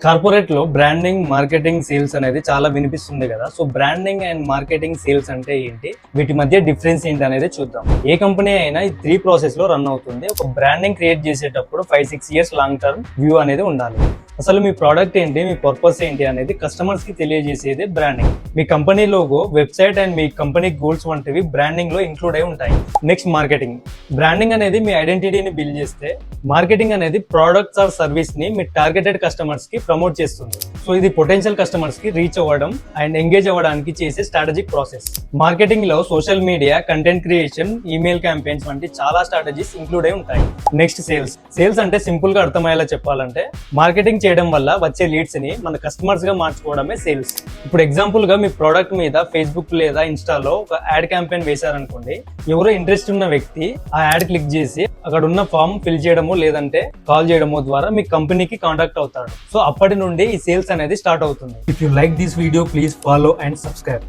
Corporate లో branding, marketing, sales అనేది చాలా వినిపిస్తుంది కదా. So branding and marketing, sales అంటే ఏంటి, వీటి మధ్య డిఫరెన్స్ ఏంటి అనేది చూద్దాం. ఏ కంపెనీ అయినా ఈ 3 ప్రాసెస్ లో రన్ అవుతుంది. ఒక బ్రాండింగ్ క్రియేట్ చేసేటప్పుడు 5-6 ఇయర్స్ లాంగ్ టర్మ్ వ్యూ అనేది ఉండాలి. అసలు మీ ప్రోడక్ట్ ఏంటి, మీ పర్పస్ ఏంటి అనేది కస్టమర్స్ కి తెలియజేసేదే బ్రాండింగ్. మీ కంపెనీ లోగో, వెబ్సైట్ అండ్ మీ కంపెనీ గోల్స్ వంటివి బ్రాండింగ్ లో ఇంక్లూడ్ అయి ఉంటాయి. Next marketing. బ్రాండింగ్ అనేది మీ ఐడెంటిటీని బిల్డ్ చేస్తే, మార్కెటింగ్ అనేది ప్రోడక్ట్స్ ఆర్ సర్వీస్ ని మీ టార్గెటెడ్ కస్టమర్స్ కి ప్రమోట్ చేస్తుంది. సో ఇది పొటెన్షియల్ కస్టమర్స్ కి రీచ్ అవ్వడం అండ్ ఎంగేజ్ అవ్వడానికి చేసే స్ట్రాటజిక్ ప్రాసెస్. మార్కెటింగ్ లో social media, content creation, email campaigns వంటి చాలా స్ట్రాటజీస్ ఇంక్లూడ్ అయి ఉంటాయి. Next sales. సేల్స్ అంటే సింపుల్ గా అర్థమయ్యేలా చెప్పాలంటే, మార్కెటింగ్ చేయడం వల్ల వచ్చే లీడ్స్ ని మన కస్టమర్స్ గా మార్చుకోవడమే సేల్స్. ఇప్పుడు ఎగ్జాంపుల్ గా మీ ప్రోడక్ట్ మీద ఫేస్బుక్ లేదా ఇన్స్టాలో ఒక యాడ్ క్యాంపెయిన్ వేశారనుకోండి. ఎవరో ఇంట్రెస్ట్ ఉన్న వ్యక్తి ఆ యాడ్ క్లిక్ చేసి అక్కడ ఉన్న ఫామ్ ఫిల్ చేయడమో లేదంటే కాల్ చేయడమో ద్వారా మీ కంపెనీకి కాంటాక్ట్ అవుతాడు. సో అప్పటి నుండి ఈ సేల్స్ అనేది స్టార్ట్ అవుతుంది. If you like this video, please follow and subscribe.